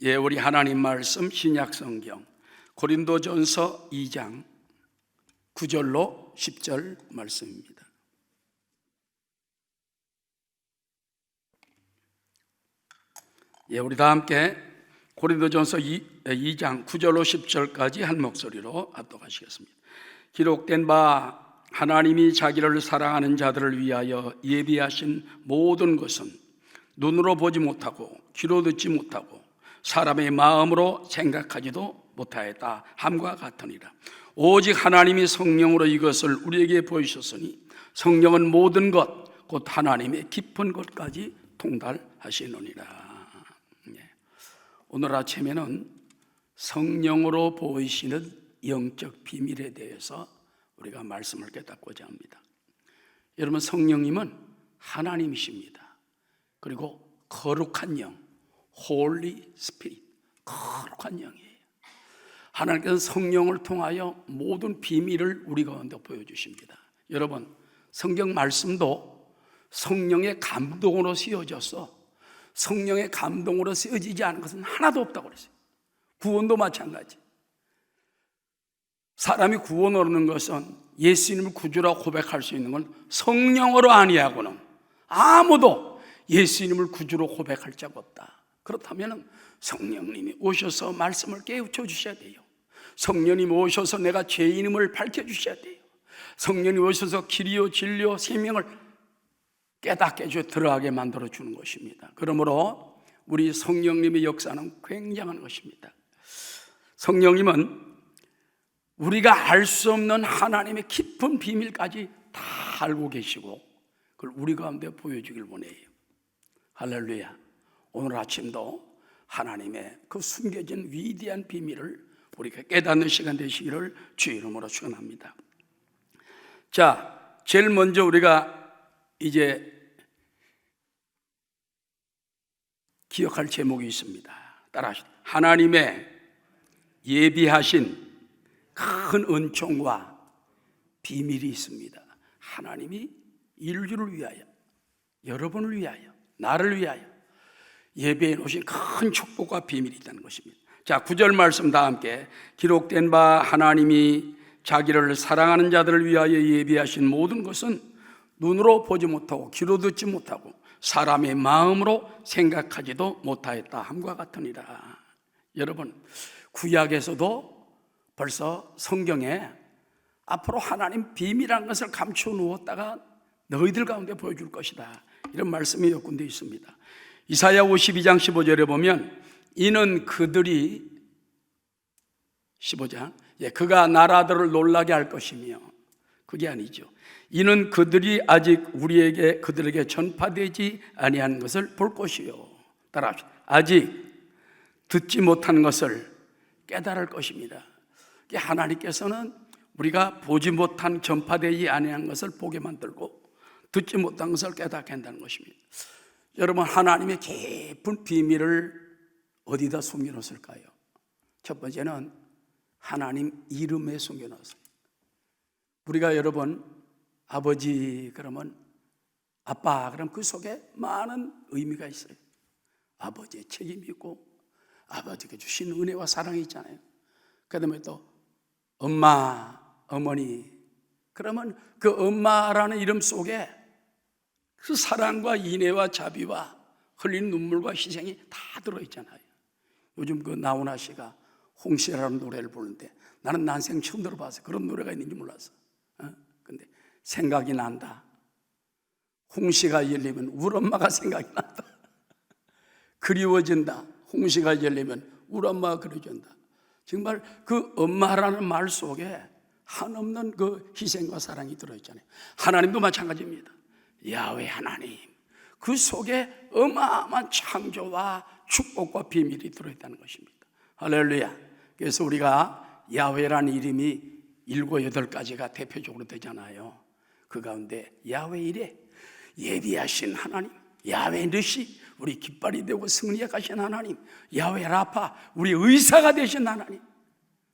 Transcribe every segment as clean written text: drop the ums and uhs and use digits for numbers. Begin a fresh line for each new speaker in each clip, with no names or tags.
우리 하나님 말씀 신약 성경 고린도전서 2장 9절로 10절 말씀입니다. 우리 다 함께 고린도전서 2장 9절로 10절까지 한 목소리로 합독하시겠습니다. 기록된 바 하나님이 자기를 사랑하는 자들을 위하여 예비하신 모든 것은 눈으로 보지 못하고 귀로 듣지 못하고 사람의 마음으로 생각하지도 못하였다 함과 같으니라. 오직 하나님이 성령으로 이것을 우리에게 보이셨으니 성령은 모든 것 곧 하나님의 깊은 것까지 통달하시느니라. 오늘 아침에는 성령으로 보이시는 영적 비밀에 대해서 우리가 말씀을 깨닫고자 합니다. 여러분, 성령님은 하나님이십니다. 그리고 거룩한 영, Holy Spirit, 거룩한 영이에요. 하나님께서는 성령을 통하여 모든 비밀을 우리 가운데 보여주십니다. 여러분, 성경 말씀도 성령의 감동으로 쓰여져서 성령의 감동으로 쓰여지지 않은 것은 하나도 없다고 그랬어요. 구원도 마찬가지. 사람이 구원 얻는 것은 예수님을 구주라고 고백할 수 있는 건 성령으로 아니하고는 아무도 예수님을 구주로 고백할 자가 없다. 그렇다면 성령님이 오셔서 말씀을 깨우쳐 주셔야 돼요. 성령님이 오셔서 내가 죄인임을 밝혀주셔야 돼요. 성령님이 오셔서 길이요 진리요 생명을 깨닫게 해줘 들어가게 만들어주는 것입니다. 그러므로 우리 성령님의 역사는 굉장한 것입니다. 성령님은 우리가 알 수 없는 하나님의 깊은 비밀까지 다 알고 계시고 그걸 우리 가운데 보여주길 원해요. 할렐루야. 오늘 아침도 하나님의 그 숨겨진 위대한 비밀을 우리가 깨닫는 시간 되시기를 주의 이름으로 축원합니다. 자, 제일 먼저 우리가 이제 기억할 제목이 있습니다. 따라하시죠. 하나님의 예비하신 큰 은총과 비밀이 있습니다. 하나님이 인류를 위하여, 여러분을 위하여, 나를 위하여 예배해 놓으신 큰 축복과 비밀이 있다는 것입니다. 자, 9절 말씀 다 함께. 기록된 바 하나님이 자기를 사랑하는 자들을 위하여 예비하신 모든 것은 눈으로 보지 못하고 귀로 듣지 못하고 사람의 마음으로 생각하지도 못하였다 함과 같으니라. 여러분, 구약에서도 벌써 성경에 앞으로 하나님 비밀한 것을 감추어 놓았다가 너희들 가운데 보여줄 것이다, 이런 말씀이 몇 군데 있습니다. 이사야 52장 15절에 보면 이는 그들이 15장 그가 나라들을 놀라게 할 것이며, 그게 아니죠. 이는 그들이 아직 우리에게 그들에게 전파되지 아니한 것을 볼 것이요. 따라합시다. 아직 듣지 못한 것을 깨달을 것입니다. 하나님께서는 우리가 보지 못한 전파되지 아니한 것을 보게 만들고 듣지 못한 것을 깨닫게 한다는 것입니다. 여러분, 하나님의 깊은 비밀을 어디다 숨겨놓았을까요? 첫 번째는 하나님 이름에 숨겨놨어요. 우리가 여러분 아버지 그러면 아빠 그러면 그 속에 많은 의미가 있어요. 아버지의 책임이 있고 아버지가 주신 은혜와 사랑이 있잖아요. 그 다음에 또 엄마, 어머니, 그러면 그 엄마라는 이름 속에 그 사랑과 인애와 자비와 흘린 눈물과 희생이 다 들어있잖아요. 요즘 그 나훈아 씨가 홍시라는 노래를 부르는데 나는 난생 처음 들어봤어요. 그런 노래가 있는지 몰랐어. 근데 생각이 난다. 홍시가 열리면 우리 엄마가 생각이 난다. 그리워진다. 홍시가 열리면 우리 엄마가 그려진다. 정말 그 엄마라는 말 속에 한없는 그 희생과 사랑이 들어있잖아요. 하나님도 마찬가지입니다. 야훼 하나님, 그 속에 어마어마한 창조와 축복과 비밀이 들어있다는 것입니다. 할렐루야. 그래서 우리가 야훼라는 이름이 7, 8가지가 대표적으로 되잖아요. 그 가운데 야훼 이레, 예비하신 하나님, 야훼 느시, 우리 깃발이 되고 승리에 가신 하나님, 야훼 라파, 우리 의사가 되신 하나님,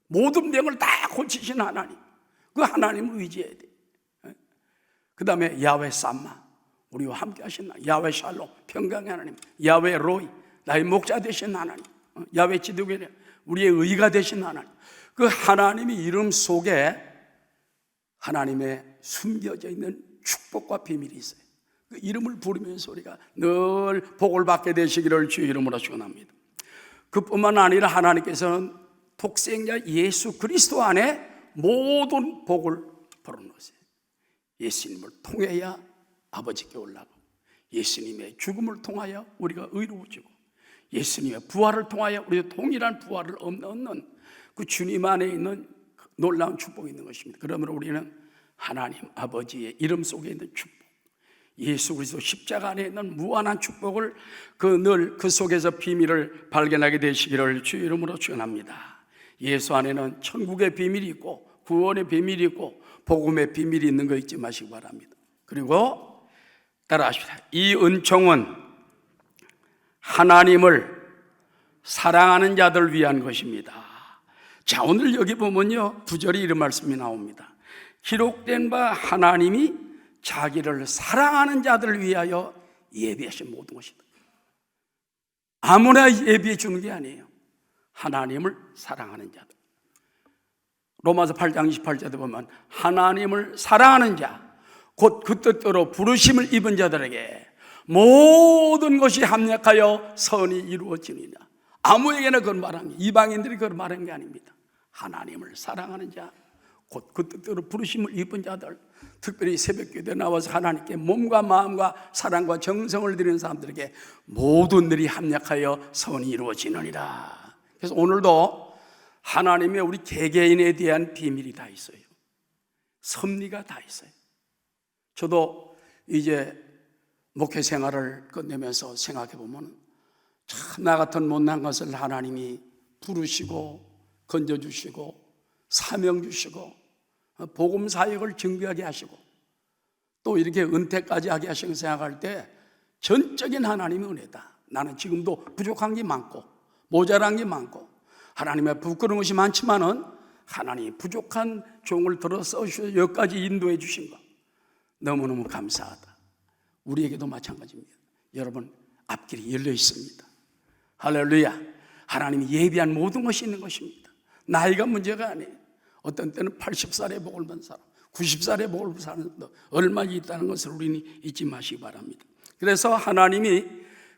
모든 병을 다 고치신 하나님, 그 하나님을 의지해야 돼. 그 다음에 야훼 삼마, 우리와 함께 하신 하나님, 야훼 샬롬, 평강의 하나님, 야훼 로이, 나의 목자 되신 하나님, 야훼 지도교회 우리의 의가 되신 하나님, 그 하나님의 이름 속에 하나님의 숨겨져 있는 축복과 비밀이 있어요. 그 이름을 부르면서 우리가 늘 복을 받게 되시기를 주의 이름으로 축원합니다. 그뿐만 아니라 하나님께서는 독생자 예수 그리스도 안에 모든 복을 벌어놓으세요. 예수님을 통해야 아버지께 올라가고, 예수님의 죽음을 통하여 우리가 의로워지고, 예수님의 부활을 통하여 우리가 동일한 부활을 얻는 그 주님 안에 있는 놀라운 축복이 있는 것입니다. 그러므로 우리는 하나님 아버지의 이름 속에 있는 축복, 예수 그리스도 십자가 안에 있는 무한한 축복을 늘 그 속에서 비밀을 발견하게 되시기를 주의 이름으로 축원합니다. 예수 안에는 천국의 비밀이 있고 구원의 비밀이 있고 복음의 비밀이 있는 거 잊지 마시기 바랍니다. 그리고 따라하십시다. 이 은총은 하나님을 사랑하는 자들 위한 것입니다. 자, 오늘 여기 보면요, 9절에 이런 말씀이 나옵니다. 기록된 바 하나님이 자기를 사랑하는 자들을 위하여 예비하신 모든 것이다. 아무나 예비해 주는 게 아니에요. 하나님을 사랑하는 자들. 로마서 8장 28절에 보면 하나님을 사랑하는 자, 곧 그 뜻대로 부르심을 입은 자들에게 모든 것이 합력하여 선이 이루어지느냐. 아무에게나 그런 말하는 게, 이방인들이 그런 말하는 게 아닙니다. 하나님을 사랑하는 자, 곧 그 뜻대로 부르심을 입은 자들, 특별히 새벽기도에 나와서 하나님께 몸과 마음과 사랑과 정성을 드리는 사람들에게 모든 일이 합력하여 선이 이루어지느니라. 그래서 오늘도 하나님의 우리 개개인에 대한 비밀이 다 있어요. 섭리가 다 있어요. 저도 이제 목회 생활을 끝내면서 생각해 보면 참 나 같은 못난 것을 하나님이 부르시고 건져주시고 사명 주시고 복음 사역을 증거하게 하시고 또 이렇게 은퇴까지 하게 하신 생각할 때 전적인 하나님의 은혜다. 나는 지금도 부족한 게 많고 모자란 게 많고 하나님의 부끄러운 것이 많지만은 하나님이 부족한 종을 들어 써주셔서 여기까지 인도해 주신 것 너무너무 감사하다. 우리에게도 마찬가지입니다. 여러분, 앞길이 열려 있습니다. 할렐루야. 하나님이 예비한 모든 것이 있는 것입니다. 나이가 문제가 아니에요. 어떤 때는 80살의 복을 받는 사람, 90살의 복을 받는 사람도 얼마 있다는 것을 우리는 잊지 마시기 바랍니다. 그래서 하나님이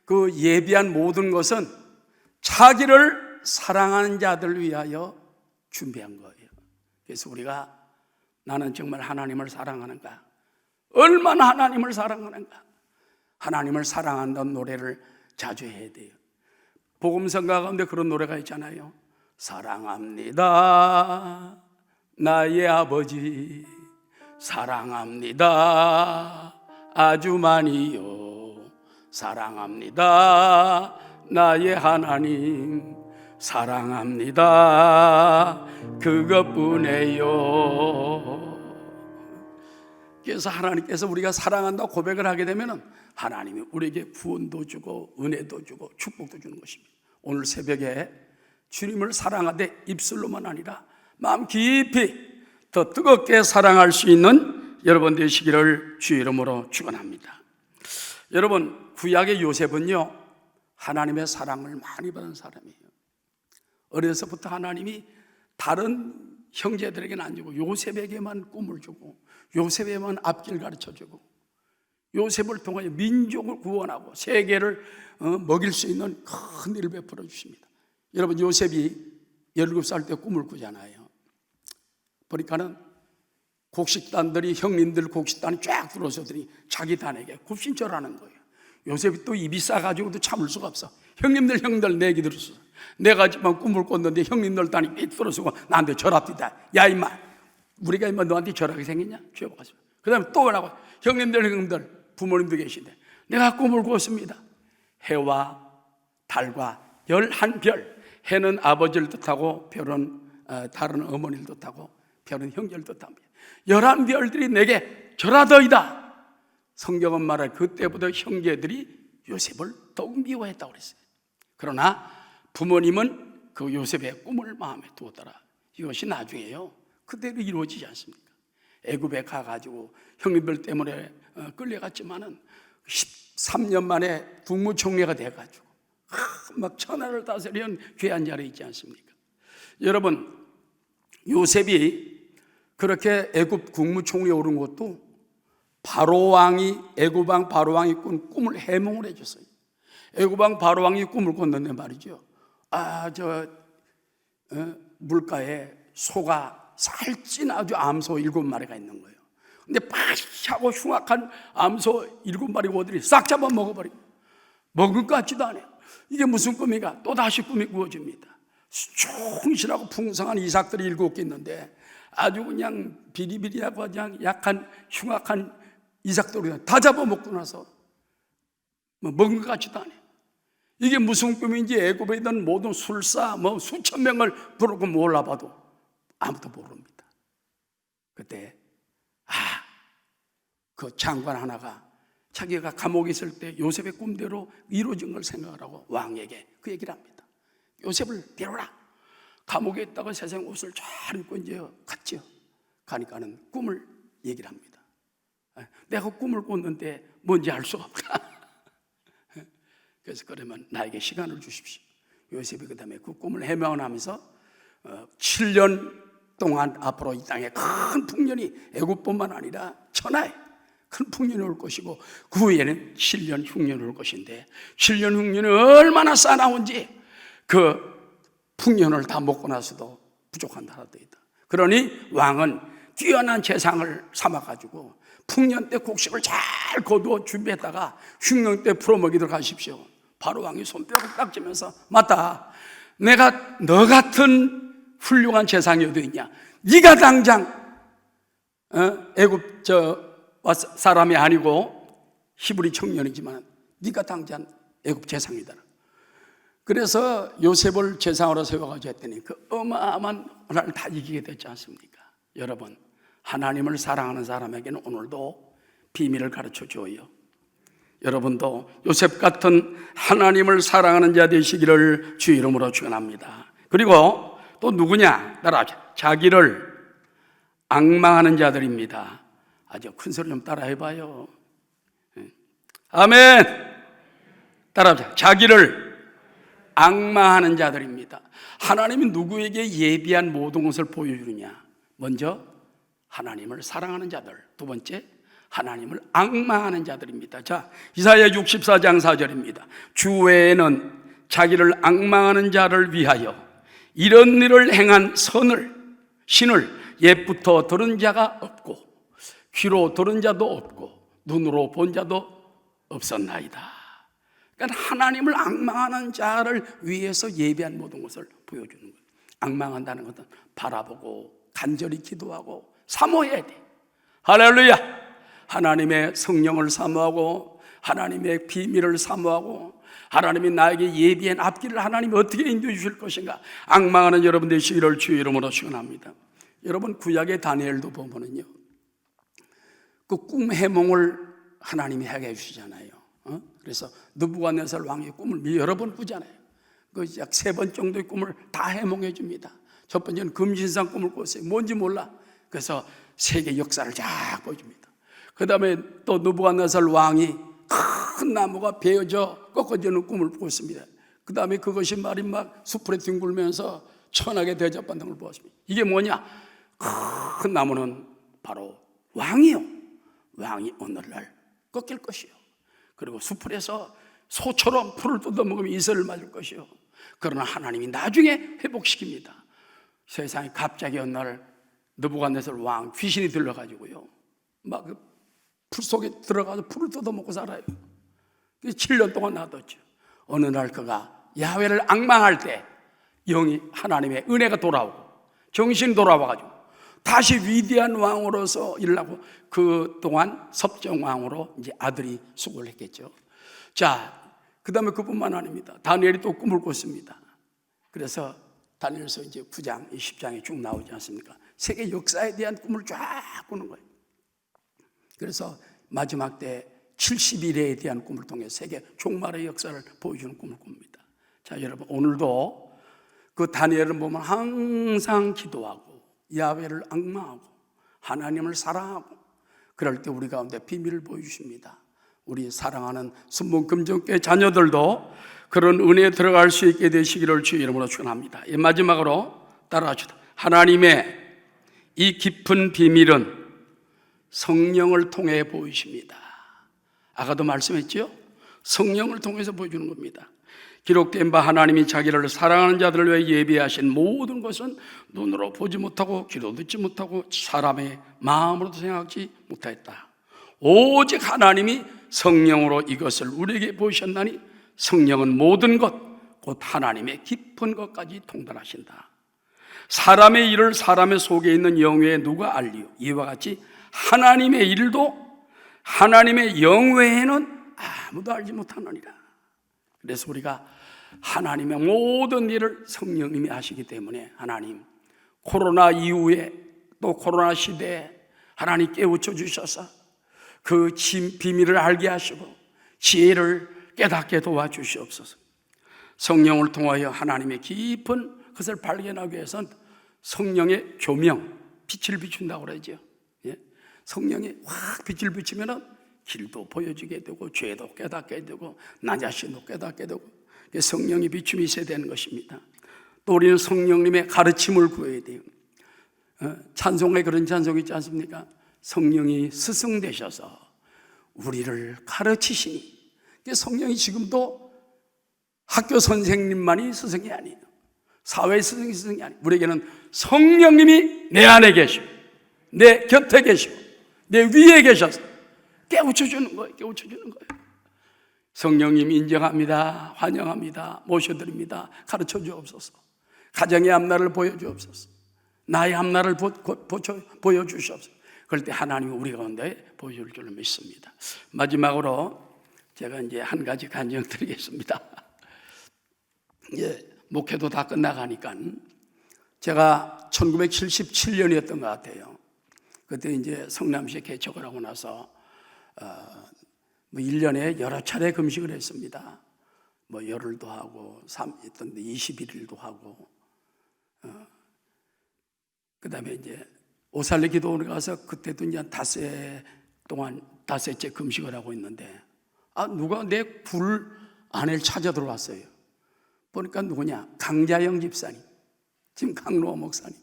그 예비한 모든 것은 자기를 사랑하는 자들을 위하여 준비한 거예요. 그래서 우리가 나는 정말 하나님을 사랑하는가? 얼마나 하나님을 사랑하는가? 하나님을 사랑한다는 노래를 자주 해야 돼요. 복음성가 가운데 그런 노래가 있잖아요. 사랑합니다 나의 아버지, 사랑합니다 아주 많이요, 사랑합니다 나의 하나님, 사랑합니다 그것뿐이에요. 그래서 하나님께서 우리가 사랑한다고 고백을 하게 되면 하나님이 우리에게 구원도 주고 은혜도 주고 축복도 주는 것입니다. 오늘 새벽에 주님을 사랑하되 입술로만 아니라 마음 깊이 더 뜨겁게 사랑할 수 있는 여러분 되시기를 주의 이름으로 축원합니다. 여러분, 구약의 요셉은요 하나님의 사랑을 많이 받은 사람이에요. 어려서부터 하나님이 다른 형제들에게는 안 주고 요셉에게만 꿈을 주고 요셉에만 앞길 가르쳐주고 요셉을 통하여 민족을 구원하고 세계를 먹일 수 있는 큰 일을 베풀어 주십니다. 여러분, 요셉이 17살 때 꿈을 꾸잖아요. 보니까는 곡식단들이, 형님들 곡식단이 쫙 들어서더니 자기 단에게 굽신절하는 거예요. 요셉이 또 입이 싸가지고도 참을 수가 없어. 형님들 내 얘기 들었어. 내가 지금 꿈을 꿨는데 형님들 단이 삐 들어서고 나한테 절합디다. 야 임마, 우리가 임마 너한테 절하게 생겼냐? 죄송하죠. 그 다음에 또 뭐라고? 형님들 부모님도 계신데 내가 꿈을 꿨습니다. 해와 달과 11별, 해는 아버지를 뜻하고 별은 달은 어머니를 뜻하고 별은 형제를 뜻합니다. 11별들이 내게 절하더이다. 성경은 말할 그때부터 형제들이 요셉을 더욱 미워했다고 그랬어요. 그러나 부모님은 그 요셉의 꿈을 마음에 두었더라. 이것이 나중에요 그대로 이루어지지 않습니까? 애굽에 가가지고 형님들 때문에 끌려갔지만은 13년 만에 국무총리가 돼가지고 막 천하를 다스리는 귀한 자리에 있지 않습니까? 여러분, 요셉이 그렇게 애굽 국무총리에 오른 것도 애굽 왕 바로 왕이 꾼 꿈을 해몽을 해줬어요. 애굽 왕 바로 왕이 꿈을 꿨는데 말이죠. 물가에 소가 살찐 아주 암소 7마리가 있는 거예요. 근데 파시하고 흉악한 암소 7마리 고들이 싹 잡아 먹어버리고 먹을 것 같지도 않아요. 이게 무슨 꿈이가? 또 다시 꿈이 꾸어집니다. 충실하고 풍성한 이삭들이 7개 있는데 아주 그냥 비리비리하고 그냥 약한 흉악한 이삭들을 다 잡아먹고 나서 먹은 것 같지도 않아요. 이게 무슨 꿈인지 애굽에 있는 모든 술사 수천 명을 부르고 몰라봐도 아무도 모릅니다. 그때 그 장관 하나가 자기가 감옥에 있을 때 요셉의 꿈대로 이루어진 걸 생각하라고 왕에게 그 얘기를 합니다. 요셉을 데려라. 감옥에 있다가 세상 옷을 잘 입고 이제 갔죠. 가니까는 꿈을 얘기를 합니다. 내가 꿈을 꿨는데 뭔지 알 수가 없다. 그래서 그러면 나에게 시간을 주십시오. 요셉이 그 다음에 그 꿈을 해명하면서 7년 동안 앞으로 이 땅에 큰 풍년이 애굽뿐만 아니라 천하에 큰 풍년이 올 것이고 그 후에는 7년 흉년이 올 것인데 7년 흉년이 얼마나 싸나운지 그 풍년을 다 먹고 나서도 부족한 나라도 있다. 그러니 왕은 뛰어난 재상을 삼아가지고 풍년 때 곡식을 잘 거두어 준비했다가 흉년 때 풀어먹이도록 하십시오. 바로 왕이 손뼉을 딱 치면서 맞다. 내가 너 같은 훌륭한 재상이 어디 있냐? 네가 당장 애굽 사람이 아니고 히브리 청년이지만 네가 당장 애굽 재상이다. 그래서 요셉을 재상으로 세워가지고 했더니 그 어마어마한 나라를 다 이기게 됐지 않습니까? 여러분, 하나님을 사랑하는 사람에게는 오늘도 비밀을 가르쳐 줘요. 여러분도 요셉 같은 하나님을 사랑하는 자 되시기를 주 이름으로 축원합니다. 그리고 또 누구냐? 따라하죠. 자기를 앙망하는 자들입니다. 아주 큰 소리 좀 따라 해봐요. 아멘. 따라하죠. 자기를 앙망하는 자들입니다. 하나님이 누구에게 예비한 모든 것을 보여주느냐? 먼저 하나님을 사랑하는 자들, 두 번째 하나님을 앙망하는 자들입니다. 자, 이사야 64장 4절입니다. 주 외에는 자기를 앙망하는 자를 위하여 이런 일을 행한 신을 옛부터 들은 자가 없고 귀로 들은 자도 없고 눈으로 본 자도 없었나이다. 그러니까 하나님을 앙망하는 자를 위해서 예비한 모든 것을 보여주는 거예요. 앙망한다는 것은 바라보고 간절히 기도하고 사모해야 돼. 할렐루야. 하나님의 성령을 사모하고 하나님의 비밀을 사모하고 하나님이 나에게 예비한 앞길을 하나님이 어떻게 인도해 주실 것인가 앙망하는 여러분 되시기를 주의 이름으로 축원합니다. 여러분, 구약의 다니엘도 보면은요, 그 꿈 해몽을 하나님이 하게 해주시잖아요. 그래서 느부갓네살 왕의 꿈을 여러 번 꾸잖아요. 그 약 3번 정도의 꿈을 다 해몽해 줍니다. 첫 번째는 금신상 꿈을 꿨어요. 뭔지 몰라. 그래서 세계 역사를 쫙 보여줍니다. 그 다음에 또 느부갓네살 왕이 큰 나무가 베어져 꺾어지는 꿈을 꿨습니다. 그 다음에 그것이 말이 막 수풀에 뒹굴면서 천하게 대접받는 걸 보았습니다. 이게 뭐냐? 큰 나무는 바로 왕이요. 왕이 오늘날 꺾일 것이요. 그리고 수풀에서 소처럼 풀을 뜯어먹으면 이슬을 맞을 것이요. 그러나 하나님이 나중에 회복시킵니다. 세상에 갑자기 어느 날 느부갓네살 왕 귀신이 들려가지고요, 막 풀 속에 들어가서 풀을 뜯어먹고 살아요. 7년 동안 놔뒀죠. 어느 날 그가 야훼를 앙망할 때 영이 하나님의 은혜가 돌아오고 정신이 돌아와가지고 다시 위대한 왕으로서 일하고 그동안 섭정왕으로 이제 아들이 수고를 했겠죠. 자, 그 다음에 그뿐만 아닙니다. 다니엘이 또 꿈을 꿨습니다. 그래서 다니엘서 이제 9장, 10장에 쭉 나오지 않습니까? 세계 역사에 대한 꿈을 쫙 꾸는 거예요. 그래서 마지막 때 70일에 대한 꿈을 통해 세계 종말의 역사를 보여주는 꿈을 꿉니다. 자, 여러분, 오늘도 그 다니엘을 보면 항상 기도하고 야훼를 앙망하고 하나님을 사랑하고 그럴 때 우리 가운데 비밀을 보여주십니다. 우리 사랑하는 순복금정교회 자녀들도 그런 은혜에 들어갈 수 있게 되시기를 주의 이름으로 축원합니다. 마지막으로 따라하시다. 하나님의 이 깊은 비밀은 성령을 통해 보이십니다. 아까도 말씀했죠? 성령을 통해서 보여주는 겁니다. 기록된 바 하나님이 자기를 사랑하는 자들을 위해 예비하신 모든 것은 눈으로 보지 못하고 귀로 듣지 못하고 사람의 마음으로도 생각하지 못하였다. 오직 하나님이 성령으로 이것을 우리에게 보이셨나니 성령은 모든 것, 곧 하나님의 깊은 것까지 통달하신다. 사람의 일을 사람의 속에 있는 영 외에 누가 알리요? 이와 같이 하나님의 일도 하나님의 영 외에는 아무도 알지 못하느니라. 그래서 우리가 하나님의 모든 일을 성령님이 하시기 때문에 하나님 코로나 이후에 또 코로나 시대에 하나님 깨우쳐 주셔서 그 비밀을 알게 하시고 지혜를 깨닫게 도와주시옵소서. 성령을 통하여 하나님의 깊은 것을 발견하기 위해서는 성령의 조명, 빛을 비춘다고 그러죠. 성령이 확 빛을 비추면 길도 보여주게 되고 죄도 깨닫게 되고 나 자신도 깨닫게 되고 성령의 비춤이 있어야 되는 것입니다. 또 우리는 성령님의 가르침을 구해야 돼요. 찬송에 그런 찬송이 있지 않습니까? 성령이 스승 되셔서 우리를 가르치시니. 성령이 지금도 학교 선생님만이 스승이 아니에요. 사회 스승이 아니에요. 우리에게는 성령님이 내 안에 계시고 내 곁에 계시고 내 위에 계셔서 깨우쳐주는 거예요. 깨우쳐주는 거예요. 성령님 인정합니다. 환영합니다. 모셔드립니다. 가르쳐 주옵소서. 가정의 앞날을 보여주옵소서. 나의 앞날을 보여주시옵소서. 그럴 때 하나님이 우리 가운데 보여줄 줄 믿습니다. 마지막으로 제가 이제 한 가지 간증 드리겠습니다. 목회도 다 끝나가니까 제가 1977년이었던 것 같아요. 그때 이제 성남시에 개척을 하고 나서 1년에 여러 차례 금식을 했습니다. 열흘도 하고 21일도 하고 그 다음에 이제 오살리 기도원에 가서 그때도 이제 닷새째 금식을 하고 있는데 누가 내 굴 안에 찾아 들어왔어요. 보니까 누구냐? 강자영 집사님, 지금 강로아 목사님.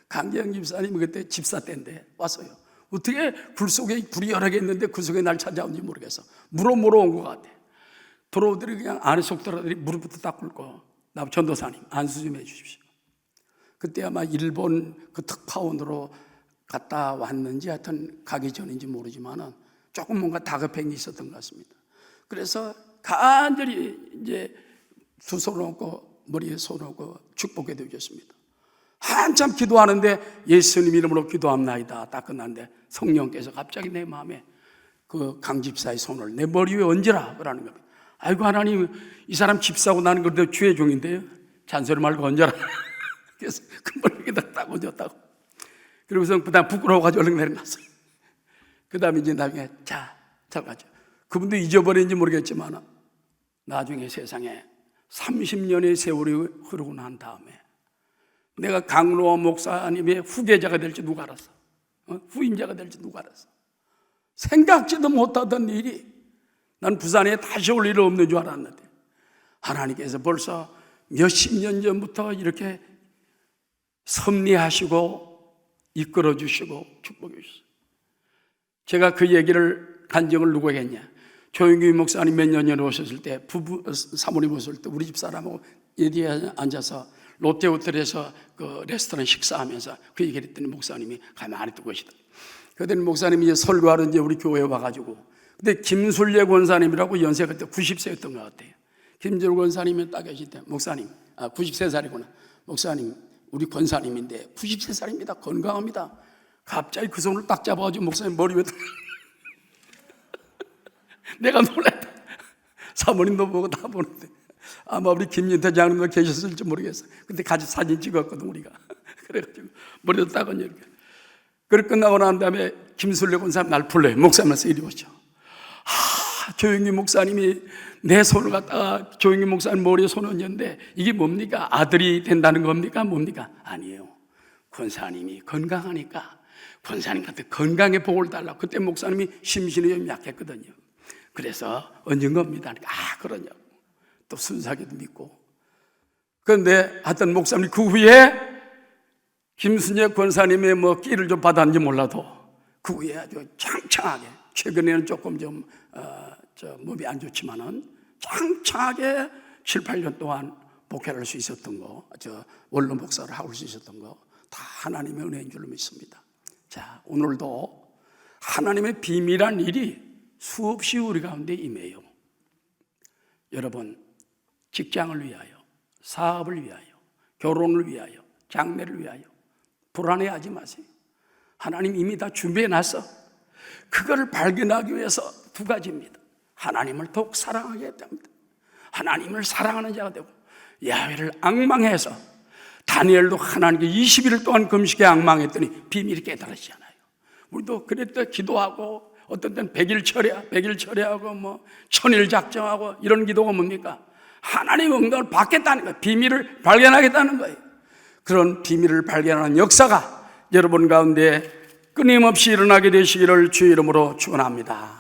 강자영 집사님이 그때 집사 때인데 왔어요. 어떻게 굴 속에 굴이 여러 개 있는데 그 속에 날 찾아온지 모르겠어. 물어 온 것 같아. 들어오더니 그냥 안에 속 들어오더니 무릎부터 딱 꿇고 나 전도사님 안수 좀 해주십시오. 그때 아마 일본 그 특파원으로 갔다 왔는지 하여튼 가기 전인지 모르지만은 조금 뭔가 다급행이 있었던 것 같습니다. 그래서 간절히 이제 두 손을 얹고 머리에 손을 얹고 축복해 드렸습니다. 한참 기도하는데 예수님 이름으로 기도합나이다 딱 끝났는데 성령께서 갑자기 내 마음에 그 강집사의 손을 내 머리 위에 얹으라 그러는 겁니다. 아이고 하나님, 이 사람 집사고 나는 그래도 주의 종인데요, 잔소리 말고 얹어라. 그래서 그 머리 위에다 딱 얹었다고. 그러고서 그다음 부끄러워가지고 얼른 내려놨어요. 그 다음에 이제 나중에 자 가죠. 그분도 잊어버린지 모르겠지만 나중에 세상에 30년의 세월이 흐르고 난 다음에 내가 강로아 목사님의 후계자가 될지 누가 알았어? 후임자가 될지 누가 알았어? 생각지도 못하던 일이, 난 부산에 다시 올 일은 없는 줄 알았는데 하나님께서 벌써 몇십 년 전부터 이렇게 섭리하시고 이끌어 주시고 축복해 주셨어요. 제가 그 얘기를 간증을 누구에게 했냐? 조영규 목사님 몇 년 전에 오셨을 때 사모님 오셨을 때 우리 집 사람하고 예디에 앉아서 롯데호텔에서 그 레스토랑 식사하면서 그 얘기를 했더니 목사님이 가만히 듣고 계시더라고요. 그랬더니 목사님이 이제 설교하러 이제 우리 교회에 와가지고, 근데 김술래 권사님이라고 연세가 그때 90세였던 것 같아요. 김술래 권사님이 딱 계실 때 목사님, 93살이구나. 목사님, 우리 권사님인데 93살입니다. 건강합니다. 갑자기 그 손을 딱 잡아가지고 목사님 머리 위에 내가 놀랐다. 사모님도 보고 다 보는데 아마 우리 김진태 장님도 계셨을지 모르겠어요. 근데 같이 사진 찍었거든 우리가. 그래가지고 머리도 딱 얹어 이렇게. 그렇게 끝나고 난 다음에 김술래 권사님 날 불러요. 목사님께서 이리 오죠. 조영기 목사님이 내 손을 갖다가 조영기 목사님 머리에 손을 얹었는데 이게 뭡니까? 아들이 된다는 겁니까? 뭡니까? 아니에요. 권사님이 건강하니까 권사님한테 건강의 복을 달라고. 그때 목사님이 심신이 좀 약했거든요. 그래서 얹은 겁니다. 그러냐고. 또 순사기도 믿고. 그런데 하여튼 목사님 그 후에 김순재 권사님의 뭐 끼를 좀 받았는지 몰라도 그 후에 아주 창창하게, 최근에는 조금 좀 몸이 안 좋지만은 창창하게 7, 8년 동안 목회를 할 수 있었던 거, 원로 목사를 하고 수 있었던 거 다 하나님의 은혜인 줄로 믿습니다. 자, 오늘도 하나님의 비밀한 일이 수없이 우리 가운데 임해요. 여러분, 직장을 위하여, 사업을 위하여, 결혼을 위하여, 장래를 위하여 불안해하지 마세요. 하나님 이미 다 준비해놨어. 그거를 발견하기 위해서 두 가지입니다. 하나님을 더욱 사랑하게 됩니다. 하나님을 사랑하는 자가 되고 야훼를 앙망해서, 다니엘도 하나님께 20일 동안 금식에 앙망했더니 비밀이 깨달아지잖아요. 우리도 그럴 때 기도하고 어떤 때는 100일 철회하고 뭐 1000일 작정하고 이런 기도가 뭡니까? 하나님 응답을 받겠다는 거예요. 비밀을 발견하겠다는 거예요. 그런 비밀을 발견하는 역사가 여러분 가운데 끊임없이 일어나게 되시기를 주의 이름으로 축원합니다.